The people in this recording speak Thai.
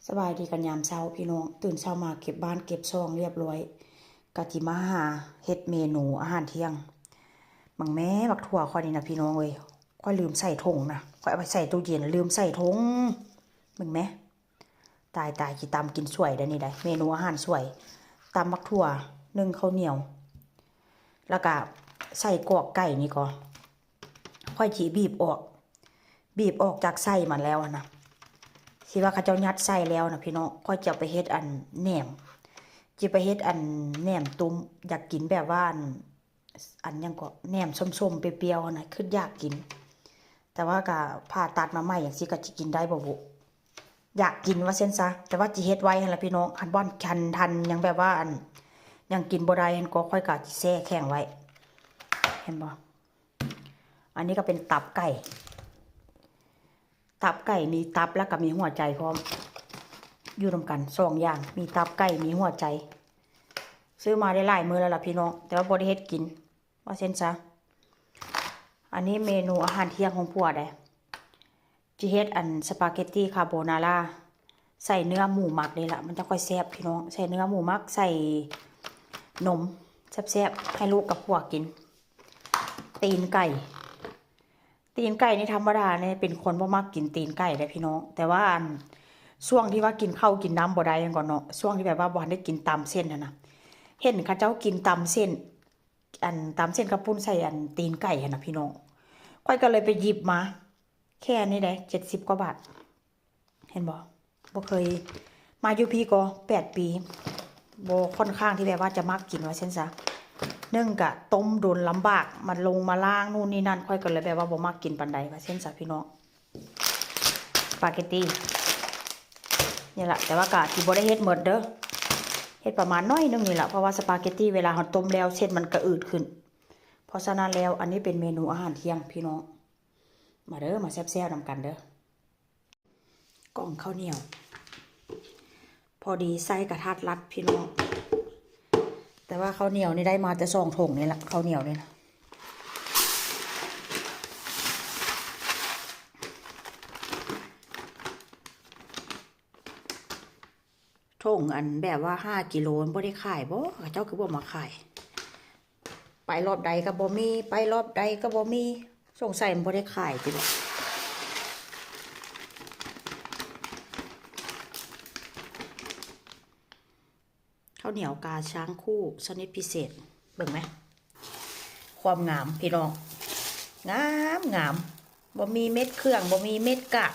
สบายดีกันยามเช้าพี่น้องตื่นเช้ามาเก็บบ้านเก็บซองเรียบร้อยกะจิมาหาเฮ็ดเมนูอาหารเที่ยงบังแม่บักถั่วข้อยนี่นะพี่น้องเว้ยข้อยลืมใส่ถุงนะข้อยเอาไปใส่ตู้เย็นลืมใส่ถุงมึงแม่ตายสิตำกินสวยได้นี่ได้เมนูอาหารสวยตำบักถั่วนึ่งข้าวเหนียวแล้วก็ใส่กรอกไก่นี่ก่อนค่อยสิบีบออกจากไส้มันแล้วนะสิว่าเขาเจ้ายัดไส้แล้วนะพี่น้องค่อยจะไปเฮ็ดอันแหนมจะไปเฮ็ดอันแหนมตุ้มอยากกินแบบว่าอันยังก็แหนมส้มๆเปรี้ยวๆนะคืออยากกินแต่ว่าก็ผ่าตัดมาใหม่อย่างสิก็จะกินได้บ่บุอยากกินว่าเส้นซะแต่ว่าจิเฮ็ดไว้หั่นล่ะพี่น้องคันบ่อนทันยังแบบว่าอันยังกินบ่ได้หั่นก็ค่อยก็สิแช่แข็งไว้เห็นบ่อันนี้ก็เป็นตับไก่มีตับแล้วก็มีหัวใจพร้อมอยู่รวมกัน2อย่างมีตับไก่มีหัวใจซื้อมาได้หลายมื้อแล้วล่ะพี่น้องแต่ว่าบ่ได้เฮ็ดกินว่าเส้นซะอันนี้เมนูอาหารเที่ยงของผัวได้จิเฮ็ดอันสปาเกตตี้คาโบนาร่าใส่เนื้อหมูหมักนี่ล่ะมันจะค่อยแซ่บพี่น้องใส่เนื้อหมูหมักใส่นมแซ่บๆให้ลูกกับผัวกินตีนไก่นี่ธรรมดาเนี่ยเป็นคนบ่มักกินตีนไก่ได้พี่น้องแต่ว่าช่วงที่ว่ากินข้าวกินน้ำบ่ได้ยังก่อนเนาะช่วงที่แบบว่าบ่ได้กินตำเส้นนะเห็นเขาเจ้ากินตำเส้นตำเส้นกระปุ้นใส่ตีนไก่นะพี่น้องค่อยก็เลยไปหยิบมาแค่นี้ได้70 กว่าบาทเห็นบ่เคยมาอยู่พี่ก็8 ปีบ่ค่อนข้างที่แบบว่าจะมักกินว่าเช่นซะนึ่งกะต้มโดนลำบากมันลงมาล่างนู่นนี่นั่นค่อยกันเลยแบบว่าบ่มักกินปันใดว่าเส้นซะพี่น้องสปาเกตตี้นี่แหละแต่ว่ากะที่บ่ได้เฮ็ดหมดเด้อเฮ็ดประมาณน้อยนึงนี่แหละเพราะว่าสปาเกตตี้เวลาเราต้มแล้วเส้นมันก็อืดขึ้นเพราะฉะนั้นแล้วอันนี้เป็นเมนูอาหารเที่ยงพี่น้องมาเด้อมาแซ่บๆนำกันเด้อกล่องข้าวเหนียวพอดีไส้กระทัดรัดพี่น้องแต่ว่าข้าวเหนียวนี่ได้มาแต่2 ถุงนี่แหละข้าวเหนียวนี่นะถุงอันแบบว่า5 กิโลบ่ได้ขายบ่เจ้าคือบ่มาขายไปรอบใดก็บ่มีไปรอบใดก็บ่มีสงสัยมันบ่ได้ขายติบ่ข้าวเหนียวกาช้างคู่ชนิดพิเศษเบิ่งไหมความงามพี่น้องงามบ่มีเม็ดเครื่องบ่มีเม็ดกะ